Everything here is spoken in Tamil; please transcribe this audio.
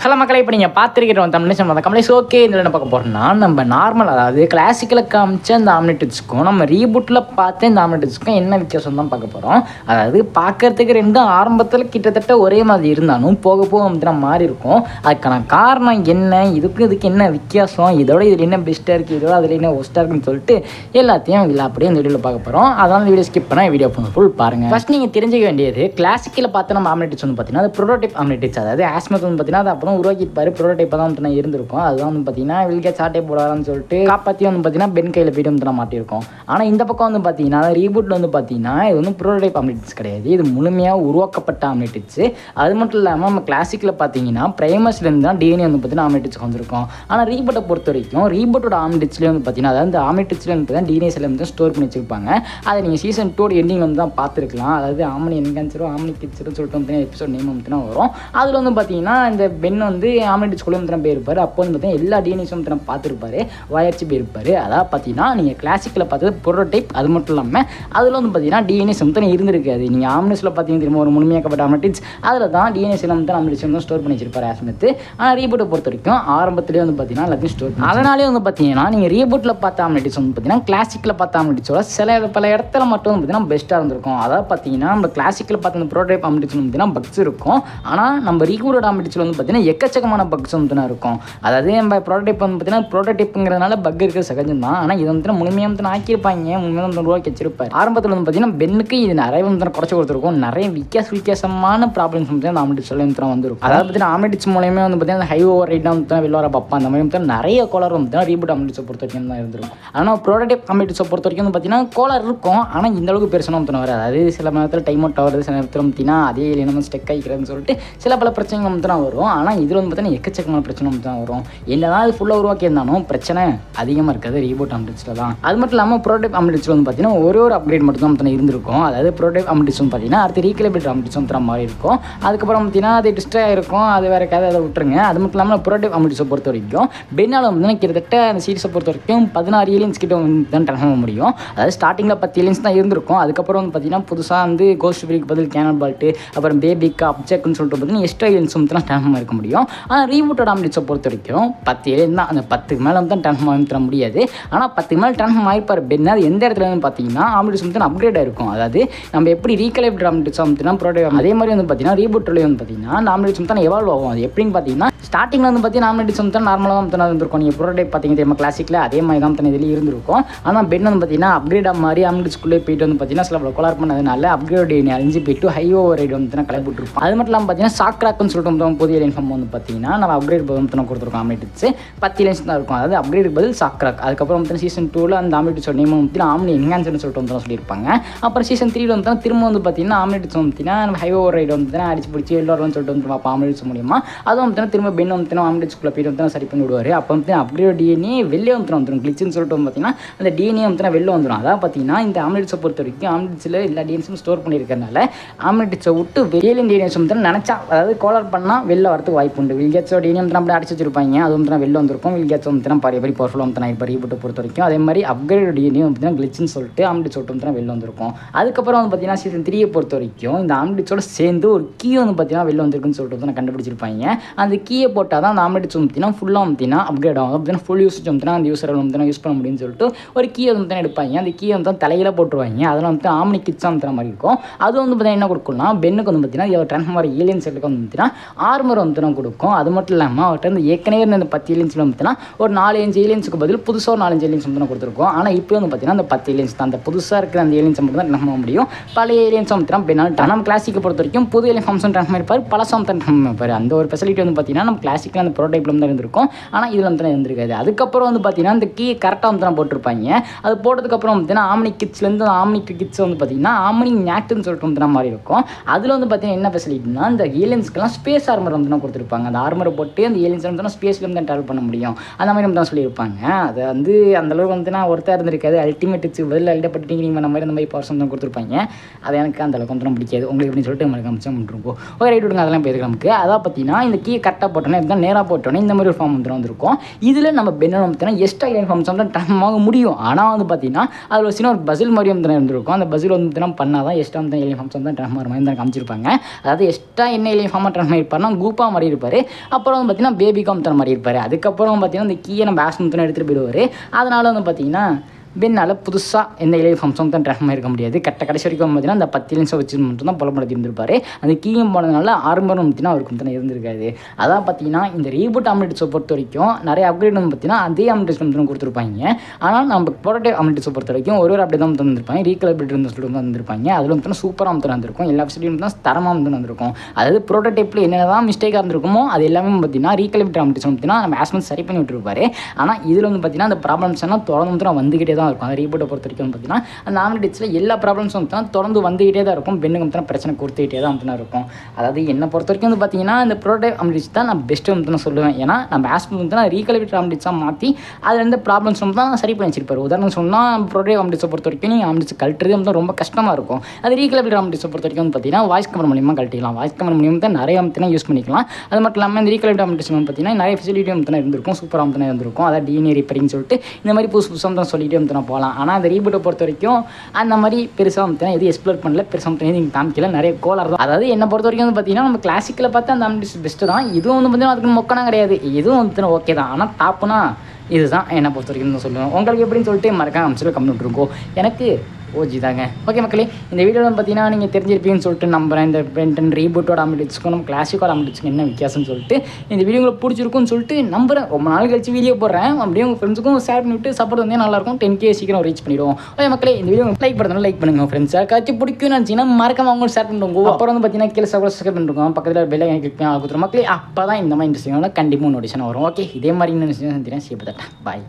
ஹலோ மக்களை, இப்போ நீங்கள் பார்த்துருக்கிறோம் தமிழ் நம்ம கமலேஷ். ஓகே, இதில் என்ன பார்க்க போகிறோம்னா, நம்ம நார்மல் அதாவது கிளாசிக்கில் காமிச்ச இந்த ஆம்லெட்டுக்கும் நம்ம ரீபூட்டில் பார்த்த இந்த ஆம்லெட்டுக்கும் என்ன வித்தியாசம் தான் பார்க்க போகிறோம். அதாவது பார்க்கறதுக்கு ரெண்டும் ஆரம்பத்தில் கிட்டத்தட்ட ஒரே மாதிரி இருந்தாலும் போக போக வந்து மாறி இருக்கும். அதுக்கான காரணம் என்ன, இதுக்கு என்ன வித்தியாசம், இதோட இதில் என்ன பெஸ்ட்டாக இருக்குது, இதோட அதில் என்ன ஒஸ்ட்டாக இருக்குன்னு சொல்லிட்டு எல்லாத்தையும் இல்லை அப்படியே இந்த வீடியோவில் பார்க்க போகிறோம். அதனால் வீடியோ ஸ்கிப் பண்ணால் வீடியோ ஃபுல் பாருங்கள். ஃபஸ்ட் நீங்கள் தெரிஞ்சுக்க வேண்டியது, கிளாசிக்கில் பார்த்து நம்ம ஆம்லெட்ஸ் வந்து பார்த்தீங்கன்னா அது ப்ரோட்டோடைப் ஆம்லெட்ஸ். அதாவது ஆஸ்மத் வந்து பார்த்தீங்கன்னா அது அப்புறம் உருவாக்கிப்பாரு ப்ரோட்டோடைப்பாக தான் வந்து இருந்திருக்கும். அதுதான் வந்து பார்த்தீங்கன்னா வில்கேட்ஸ் சாட்டை போடாதான்னு சொல்லிட்டு காப்பாற்றி வந்து பார்த்தீங்கன்னா பென் கையில் போய்ட்டு வந்து மாட்டியிருக்கோம். ஆனால் இந்த பக்கம் வந்து பார்த்தீங்கன்னா ரீபூட்டில் வந்து பார்த்தீங்கன்னா இது வந்து ப்ரோட்டோடைப் ஆம்லெட்ஸ் கிடையாது, இது முழுமையாக உருவாக்கப்பட்ட ஆம்லெட்ஸ். அது மட்டும் இல்லாமல் நம்ம கிளாசிக்கில் பார்த்தீங்கன்னா பிரைமர்ஸ்லேருந்து தான் டிஎன்ஏ வந்து பார்த்தீங்கன்னா ஆம்லெட்ஸ் வந்திருக்கும். ஆனால் ரீபூட்டை பொறுத்த வரைக்கும் ரீபூட்டோட ஆம்லெட்ஸ்லேயே வந்து பார்த்தீங்கன்னா அதாவது இந்த ஆம்லெட்ஸ்லேயே வந்து பார்த்தீங்கன்னா டிஎன்ஏஸில் வந்து ஸ்டோர் பண்ணி வச்சிருப்பாங்க. அதை நீங்கள் சீசன் 2 எண்டிங் வந்து தான் பார்த்துருக்கலாம். அதாவது ஆம்னி என்கான்சரோ ஆம்னி கிட்ஸரும் சொல்லிட்டு வந்து எபிசோட் நேம் வந்து வரும். அதில் வந்து பார்த்தீங்கன்னா இந்த பென் வந்து ஆம்லெட்ஸ்குள்ளே வந்து போயிருப்பார். அப்போ வந்து பார்த்தீங்கன்னா எல்லா டிஎன்ஏஸும் வந்து பார்த்துருப்பாரு, வாயர்ச்சி போயிருப்பார். அதாவது பார்த்தீங்கன்னா நீங்கள் கிளாசிக்கில் பார்த்தது ப்ரோட்டோடைப். அது மட்டும் இல்லாமல் அதில் வந்து பார்த்தீங்கன்னா டிஎன்ஏஸ் வந்து இருந்திருக்காது. நீங்கள் ஆம்லெட்ஸில் பார்த்தீங்கன்னா திரும்ப ஒரு முழுமையாக்கப்பட்ட ஆம்லெட்ஸ் அதில் தான் டிஎன்ஏஸில் வந்து ஆம்லெட்ஸ் வந்து ஸ்டோர் பண்ணி வச்சிருப்பார் ஆஸ்மத். ஆனால் ரீபூட்டை பொறுத்த வரைக்கும் ஆரம்பத்திலே வந்து பார்த்தீங்கன்னா எல்லாத்தையும் ஸ்டோர் பண்ணி அதனாலே வந்து பார்த்தீங்கன்னா நீங்கள் ரீபூட்டில் பார்த்த ஆம்லெட்ஸ் வந்து பார்த்தீங்கன்னா கிளாசிக்கில் பார்த்த ஆம்லெட்ஸோட பல இடத்துல மட்டும் வந்து பார்த்தீங்கன்னா பெஸ்ட்டாக இருந்திருக்கும். அதாவது பார்த்தீங்கன்னா நம்ம கிளாசிக்கில் பார்த்த அந்த ப்ரோட்டோடைப் ஆம்லெட்ஸ் வந்து பார்த்தீங்கன்னா பக்ஸ் இருக்கும். ஆனால் நம்ம ரீபூட்டோட ஆம்லெட்ஸில் வந்து பார்த்தீங்கன்னா எக்கச்சக்கமான பக்ஸ் வந்து இருக்கும். அதாவது நம்ம ப்ரோட்டோடைப் வந்து பார்த்தீங்கன்னா ப்ரோட்டோடைப்புங்கிறதுனால பக் இருக்கிறது சகஜம் தான். ஆனால் இது வந்து முழுமையாக வந்து ஆக்கியிருப்பாங்க, முழுமையாக வந்து உருவாக்கி வச்சிருப்பார். ஆரம்பத்தில் வந்து பார்த்தீங்கன்னா பென்னுக்கு இது நிறைய வந்து குறைச்சி கொடுத்துருக்கும். நிறைய வித்தியாசமான ப்ராப்ளம்ஸ் வந்து அந்த ஆம்லெட்ஸ் வந்துருக்கும். அதாவது பார்த்தீங்கன்னா ஆம்லெட்ஸ் மூலமே வந்து பார்த்தீங்கன்னா ஹை ஓவர் ரைட்டாக வந்து வெளில வர பப்பா அந்த மாதிரி வந்து நிறைய கோலர் வந்து ரீபூட் ஆம்லெட்ஸை பொறுத்த வரைக்கும் தான் இருந்திருக்கும். ஆனால் ப்ரோட்டோடைப் ஆம்லெட்ஸை பொறுத்த வரைக்கும் வந்து பார்த்தீங்கன்னா கோலர் இருக்கும். ஆனால் இந்த அளவுக்கு பெருசாக வந்து வராது. அதாவது சில நேரத்தில் டைம் அவுட் ஆகுறது, சில நேரத்தில் பார்த்தீங்கன்னா அதே நம்ம ஸ்டெக் ஆகிக்கிறதுன்னு சொல்லிட்டு சில பல பிரச்சனைகள் வந்து தான் வரும். ஆனால் இதில் வந்து பார்த்தீங்கன்னா எக்கச்சக்கமான பிரச்சனை வந்து தான் வரும். என்னதான் அது ஃபுல்லாக உருவாக்கி இருந்தாலும் பிரச்சனை அதிகமாக இருக்காது ரீபூட் ஆம்லெட்ஸில் தான். அது மட்டும் இல்லாமல் ப்ரோட்டோடைப் ஆம்லெட்ஸில் வந்து பார்த்தீங்கன்னா ஒரு அப்கிரேட் மட்டும் தான் இருந்திருக்கும். அதாவது ப்ரோட்டோடைப் ஆம்லெட்ஸ் வந்து பார்த்தீங்கன்னா அடுத்து ரீகலிபிரேட் ஆம்லெட்ஸ் வந்து மாறி இருக்கும். அதுக்கப்புறம் பார்த்தீங்கன்னா அது டிஸ்ட்ராய் ஆகிருக்கும். அது வேறு கதை, அதை விட்டுருங்க. அது மட்டும் இல்லாமல் ப்ரோட்டோடைப் ஆம்லெட்ஸை பொறுத்த வரைக்கும் பென்னால் வந்து கிட்டத்தட்ட அந்த சீரிஸை பொறுத்த வரைக்கும் 16 ஏலியன்ஸ் கிட்ட வந்து தான் ட்ரான்ஸ்ஃபார்ம் பண்ண முடியும். அதாவது ஸ்டார்டிங்கில் 10 ஏலியன்ஸ் தான் இருந்திருக்கும். அதுக்கப்புறம் வந்து பார்த்தீங்கன்னா புதுசாக வந்து கோஸ்ட் ஃபிரிக்கு பதில் கேனல் பால்ட்டு, அப்புறம் பேபிக்கு அப்ஜெக்ட்னு சொல்லிட்டு பார்த்தீங்கன்னா எக்ஸ்ட்ரா ஏலியன்ஸ் வந்து ட்ரான்ஸ்ஃபார்ம் இருக்க முடியும். ஆனால் ரீபூட்டோட ஆம்லெட்ஸை பொறுத்த வரைக்கும் 10 ஏலியன் தான். அந்த 10க்கு மேலே வந்து ட்ரான்ஸ்ஃபார்ம் தர முடியாது. ஆனால் 10க்கு மேலே ட்ரான்ஸ்ஃபார்ம் ஆகிருப்பார் பென். அது எந்த இடத்துல வந்து பார்த்தீங்கன்னா ஆம்லெட்ஸ் வந்து அப்கிரேட் ஆகிருக்கும். அதாவது நம்ம எப்படி ரீகலிபிரேட் ஆம்லெட்ஸ் வந்து ப்ரோட்டோடைப் அதே மாதிரி வந்து பார்த்தீங்கன்னா ரீபூட்லேயே வந்து பார்த்தீங்கன்னா அந்த ஆம்லெட்ஸ் வந்து எவால்வ் ஆகும். அது எப்படின்னு பார்த்தீங்கன்னா ஸ்டார்டிங்கில் வந்து பார்த்தீங்கன்னா ஆம்லெட்ஸ் வந்து நார்மலாக தான் இருந்திருக்கும். நீங்கள் ப்ரோட்டோடைப் பார்த்தீங்கன்னா தெரியுமா கிளாசிக்கில் அதே மாதிரி தான் இதில் இருந்திருக்கும். ஆனால் பென் வந்து பார்த்தீங்கன்னா அப்கிரேட் மாதிரி ஆம்லெட்ஸ்குள்ளே போயிட்டு வந்து பார்த்தீங்கன்னா சில கொலார் பண்ணதுனால அப்கிரேட் அழிஞ்சு போயிட்டு ஹை ஓவர் ரைட் வந்து கிளப்பிட்டுருப்போம். அது மட்டும் இல்லாமல் பார்த்தீங்கன்னா சாக்ராக்குன்னு சொல்லிட்டு புதிய இன்ஃபார்ம் வந்து பார்த்தீங்கன்னா நம்ம அப்கிரேட் வந்து கொடுத்துருக்கோம். ஆம்லெட்ஸ் 10 ஏலியன்ஸ் தான் இருக்கும். அதாவது அப்கிரேட் பதில் சாக்ராக். அதுக்கப்புறம் வந்து சீசன் 2ல் அந்த ஆம்லெட்ஸோட நேம் வந்து ஆம்னி என்ஹான்ஸ்னு சொல்லிட்டு வந்து சொல்லியிருப்பாங்க. அப்புறம் சீசன் 3ல் வந்து திரும்ப வந்து பார்த்தீங்கன்னா ஆம்லெட்ஸ் வந்து பார்த்தீங்கன்னா ஹை ஓவர் ரைட் வந்து அடிச்சு பிடிச்சி எல்லாரும் சொல்லிட்டு வந்து பார்ப்போம் ஆம்லெட்ஸ் மூலியமா. அதுவும் வந்து திரும்ப பென் வந்து ஆம்லெட்ஸ்குள்ளே போயிட்டு வந்து சரி பண்ணி விடுவார். அப்போ வந்து அப்கிரேட் டிஎன்ஏ வெளியே வந்துடும் கிளிச்சுன்னு சொல்லிட்டு வந்து பார்த்தீங்கன்னா அந்த டிஎன்ஏ வந்து வெளில வந்துடும். அதாவது பார்த்தீங்கன்னா இந்த ஆம்லெட்ஸை பொறுத்த வரைக்கும் ஆம்லெட்ஸில் எல்லா டிஎன்ஸும் ஸ்டோர் பண்ணியிருக்கிறதுனால ஆம்லெட்ஸை விட்டு வெளியே டிஎன்ஏஸ் வந்து நினச்சா அதாவது கோலர் பண்ணால் வெளில வரதுக்கு வாய்ப்பு உண்டு. வில்கேட்ஸோட டிஎன்ஏ வந்து அப்படி அடிச்சு வச்சிருப்பாங்க. அது வந்து வெளில வந்திருக்கும். வில்கேட்ஸ் வந்து பெரிய பவர்ஃபுல்லாக வந்து இப்போ ரீபூட்டை பொறுத்த வரைக்கும். அதே மாதிரி அப்கிரேட் டிஎன்ஏ வந்து கிளிச்சுன்னு சொல்லிட்டு ஆம்லெட்ஸ் வந்து வெளில வந்திருக்கும். அதுக்கப்புறம் வந்து பார்த்தீங்கன்னா சீசன் 3 பொறுத்த வரைக்கும் இந்த ஆம்லெட்ஸோட சேர்ந்து ஒரு கீ வந்து பார்த்தீங்கன்னா வெளில வந்திருக்குன்னு சொல்லிட்டு வந்து கண்டுபிடிச்சிருப்பாங்க. அந்த கீயை போட்டால் தான் அந்த ஆம்லெட்ஸ் வந்து பார்த்தீங்கன்னா ஃபுல்லாக வந்து அப்கிரேட் ஆகும். பார்த்தீங்கன்னா ஃபுல் யூஸ் வந்து அந்த யூஸரை வந்து யூஸ் பண்ண முடியும்னு சொல்லிட்டு ஒரு கீயை வந்து எடுப்பாங்க. அந்த கீயை வந்து தலையில போட்டுருவாங்க. அதெல்லாம் வந்து ஆம்னி கிட்ஸாக வந்து மாதிரி இருக்கும். அது வந்து பார்த்தீங்கன்னா என்ன கொடுக்கும்னா பென்னுக்கு வந்து பார்த்தீங்கன்னா ட்ரான்ஸ்ஃபார்மர் ஏலியன் செட்டுக்கு வந்து பார்த்தீங்கன்னா ஆர்மர் வந்து கொடுக்கும். அது மட்டும் இல்லாமல் அவர்கிட்ட வந்து ஏற்கனவே இருந்த 10 ஏலியன்ஸில் வந்து ஒரு 4-5 ஏலியன்ஸுக்கு பதில் புதுசாக ஒரு 4-5 ஏலியன்ஸ் வந்து கொடுத்துருக்கோம். ஆனால் இப்போ வந்து பார்த்தீங்கன்னா அந்த 10 ஏலியன்ஸ் தான். அந்த புதுசாக இருக்கிற அந்த ஏலியன்ஸ் மட்டும் தான் நம்ப முடியும். பழைய ஏலியன்ஸ் வந்து பென்னால் நம்ம கிளாசிக்கை பொறுத்த வரைக்கும் புது ஏலியன் ஃபங்க்ஷன் ட்ரான்ஸ்ஃபார்ம் இருப்பார், பழசம் தான் இருப்பார். அந்த ஒரு ஃபெசிலிட்டி வந்து பார்த்தீங்கன்னா நம்ம கிளாசிக்கில் அந்த ப்ரோட்டோடைப்பில் தான் இருந்திருக்கும். ஆனால் இதில் வந்து இருந்திருக்காது. அதுக்கப்புறம் வந்து பார்த்தீங்கன்னா அந்த கீ கரெக்டாக வந்து போட்டிருப்பாங்க. அது போட்டதுக்கப்புறம் பார்த்தீங்கன்னா ஆம்னி கிட்ஸ்லேருந்து ஆம்னி கிட்ஸ் வந்து பார்த்தீங்கன்னா ஆம்னி ஞாட்டுன்னு சொல்லிட்டு வந்து மாதிரி இருக்கும். அதில் வந்து பார்த்தீங்கன்னா என்ன ஃபெசிலிட்டினா இந்த ஏலியன்ஸ்க்கெல்லாம் ஸ்பேஸ் ஆர்மர் வந்து கொடுத்துருப்பாங்க. அந்த ஆர்மரை போட்டு அந்த ஏலியன்ஸ் வந்து ஸ்பேஸில் வந்து ட்ராவல் பண்ண முடியும். அந்த மாதிரி தான் சொல்லியிருப்பாங்க. அது வந்து அந்தளவுக்கு வந்து ஒருத்தர் இருந்திருக்காது. அல்டிமேட்டுக்கு பதில் அல்டப்பட்டு நீங்கள் அந்த மாதிரி பவர்ஸ் வந்து கொடுத்துருப்பாங்க. அது எனக்கு அந்த அளவுக்கு வந்து பிடிக்காது. உங்களுக்கு எப்படின்னு சொல்லிட்டு நம்மளுக்கு அமைச்சா முடிருப்போம். ஒரு ரைட் விடுங்க, அதெல்லாம் போயிருக்கு நமக்கு. அதான் பார்த்தீங்கன்னா இந்த கீ கரெக்டாக போட்டோன்னே தான் நேராக போட்டோன்னே இந்த மாதிரி ஒரு ஃபார்ம் வந்திருக்கும். இதில் நம்ம பெண்ணை பார்த்தீங்கன்னா எக்ஸ்ட்ரா ஏலியன் ஃபார்ம்ஸ் வந்து ட்ரான்ஸ்ஃபார்ம் ஆக முடியும். ஆனால் வந்து பார்த்தீங்கன்னா அதில் ஒரு சின்ன ஒரு பசில் மாதிரி வந்து இருந்திருக்கும். அந்த பசில் வந்து பார்த்தீங்கன்னா பண்ணால் தான் எக்ஸ்ட்ரா வந்து ஏலியன் ஃபார்ம்ஸ் வந்து ட்ரான்ஸ்ஃபார்ம் மாதிரி தான் காமிச்சிருப்பாங்க. அதாவது எக்ஸ்ட்ரா என்ன ஏலியன் ஃபார்மாக ட்ரான்ஸ்ஃபார்ம் இருப்பார்னா கூப்பா மாதிரி இருப்பார். அப்புறம் வந்து பார்த்தீங்கன்னா பேபி காம்தன மாதிரி இருப்பார். அதுக்கப்புறம் பார்த்தீங்கன்னா இந்த கீயை நம்ம ஆஸ்முத்தனை எடுத்துகிட்டு போயிடுவார். அதனால் வந்து பார்த்தீங்கன்னா பெண்ணால் புதுசாக எந்த ஏலியன் ஃபார்ம்ஸும் தான் ட்ரான்ஸ்ஃபார்ம் இருக்க முடியாது. கடைசி வரைக்கும் பார்த்தீங்கன்னா அந்த 10 ஏலியன்ஸை வச்சு மட்டும் தான் புலப்படுத்தி இருந்திருப்பார். அந்த கீயும் போனதுனால ஆரம்பம் பார்த்தீங்கன்னா அவருக்கு வந்து இருந்திருக்காது. அதான் பார்த்தீங்கன்னா இந்த ரீபூட் ஆம்னிட்டிஸை பொறுத்த வரைக்கும் நிறைய அப்கிரேட் வந்து பார்த்தீங்கன்னா அதே ஆம்னிட்டிஸ் வந்து கொடுத்துருப்பாங்க. ஆனால் நம்ம ப்ரோட்டோடைப் ஆம்னிட்டிஸை பொறுத்த வரைக்கும் ஒரு அப்டேட் தான் வந்திருப்பாங்க. ரீகலபிலிட்டி வந்து சொல்லிட்டு வந்திருப்பாங்க. அதில் வந்து சூப்பராக வந்து வந்திருக்கும். எல்லா ஃபெசிலிட்டியும் தான் தரமாக வந்து வந்திருக்கும். அதாவது ப்ரோட்டோடைப்பில் என்னென்ன தான் மிஸ்டேக்காக இருந்திருக்குமோ அது எல்லாமே பார்த்தீங்கன்னா ரீகலபிலிட்டி ஆம்னிட்டிஸ் பார்த்தீங்கன்னா நம்ம ஆஸ்மெண்ட் சரி பண்ணி விட்டுருப்பாரு. ஆனால் இதில் வந்து பார்த்தீங்கன்னா அந்த ப்ராப்ளம்ஸ் எல்லாம் தொடர்ந்து வந்துகிட்டே தான் இருக்கும். ரீபூட்டை பொறுத்த வரைக்கும் பார்த்தீங்கன்னா அந்த ஆம்னிட்டிஸில் எல்லா ப்ராப்ளம்ஸும் வந்து தொடர்ந்து வந்துகிட்டே தான் இருக்கும். பெண்ணுக்கு வந்து பிரச்சனை கொடுத்துக்கிட்டே தான் வந்து இருக்கும். அதாவது என்னை பொறுத்த வரைக்கும் வந்து பார்த்தீங்கன்னா இந்த ப்ரோட்டோடைப் ஆம்னிட்டிஸ் தான் நான் பெஸ்ட்டு வந்து நான் சொல்லுவேன். ஏன்னா நம்ம ஆஸ்மெண்ட் வந்து ரீகலபிலிட்டி ஆம்னிட்டிஸாக மாற்றி அதில் இருந்து ப்ராப்ளம்ஸ் வந்து தான் சரி பண்ணி வச்சிருப்பார். உதாரணம் சொன்னால் ப்ரோட்டோடைப் ஆம்னிட்டிஸை பொறுத்த வரைக்கும் நீங்கள் ஆம்னிட்டிஸ் கழட்டுறது வந்து ரொம்ப கஷ்டமாக இருக்கும். அது ரீகலபிலிட்டி ஆம்னிட்டிஸை பொறுத்த வரைக்கும் வந்து பார்த்தீங்கன்னா வாய்ஸ் கமெண்ட் மூலியமாக கழட்டிக்கலாம். வாய்ஸ் கமெண்ட் மூலியமாக தான் நிறைய ஆம்னிட்டிஸ் யூஸ் பண்ணிக்கலாம். அது மட்டும் இல்லாமல் இந்த ரீகலபிலிட்டி ஆம்னிட்டிஸ் பார்த்தீங்கன்னா நிறைய ஃபெசிலிட்டி வந்து இருந்திருக்கும். சூப்பராக வந்து இருந்திருக்கும். அதாவது டிஎன்ஏ ரிப்பேரிங் சொல்லிட்டு இந்த மாதிரி புதுசாக தான் சொல்லிகிட்டே வந்து போகலாம். ஆனால் அந்த ரீபூட்டை பொறுத்த வரைக்கும் அந்த மாதிரி பெருசாக வந்து எதுவும் எக்ஸ்ப்ளோர் பண்ணல, பெருசாக வந்து நீங்கள் காமிக்கல, நிறைய கோளாறு தான். அதாவது என்னை பொறுத்த வரைக்கும் வந்து பார்த்தீங்கன்னா நம்ம கிளாசிக்கில் பார்த்து அந்த ஆம்னிட்டிஸ் பெஸ்ட்டு தான். இதுவும் வந்து பார்த்தீங்கன்னா அதுக்கு மொக்கனா கிடையாது. இதுவும் வந்து ஓகே தான். ஆனால் டாப்புனா இதுதான் என்னை பொறுத்த வரைக்கும் தான் சொல்லுவேன். உங்களுக்கு எப்படின்னு சொல்லிட்டு மறக்காம அம்சத்தில் கம்ப்யூட்டர் இருக்கும். எனக்கு ஓஜி தாங்க. ஓகே மக்களே, இந்த வீடியோவில் பார்த்தீங்கன்னா நீங்கள் தெரிஞ்சிருப்பீங்கன்னு சொல்லிட்டு நம்புறேன். இந்த பென்டன் ரீபூட்டோட ஆம்னிட்டிஸ்க்கும் நம்ம கிளாசிக்கோட ஆம்னிட்டிஸ்க்கும் என்ன வித்தியாசம்னு சொல்லிட்டு இந்த வீடியோ உங்களுக்கு பிடிச்சிருக்குன்னு சொல்லிட்டு நம்புறேன். ரொம்ப நாள் கழிச்சு வீடியோ போடுறேன். அப்படியே உங்கள் ஃப்ரெண்ட்ஸுக்கும் ஷேர் பண்ணிவிட்டு சப்போர்ட் வந்து நல்லாயிருக்கும். 10K சீக்கிரம் ரீச் பண்ணிவிடுவோம். ஓகே மக்களே, இந்த வீடியோ லைக் பண்ணுறதுனால லைக் பண்ணுங்கள். ஃப்ரெண்ட்ஸ் யாருக்காச்சும் பிடிக்கும்னு நினச்சிங்கன்னா மறக்காம அவங்களும் ஷேர் பண்ணுவோம். அப்புறம் வந்து பார்த்தீங்கன்னா கீழே சப்ஸ்கிரைப் பண்ணிருக்கோம். பக்கத்தில் பெல் ஐக்கான் கிளிக் பண்ணி கொடுத்துரும் மக்களே. அப்போ தான் இந்த மாதிரி இன்ட்ரெஸ்டிங்கான கண்டிப்பாக நோட்டிஃபிகேஷன் வரும். ஓகே, இதே மாதிரி இன்னும் சந்திக்கிறேன். பாய்.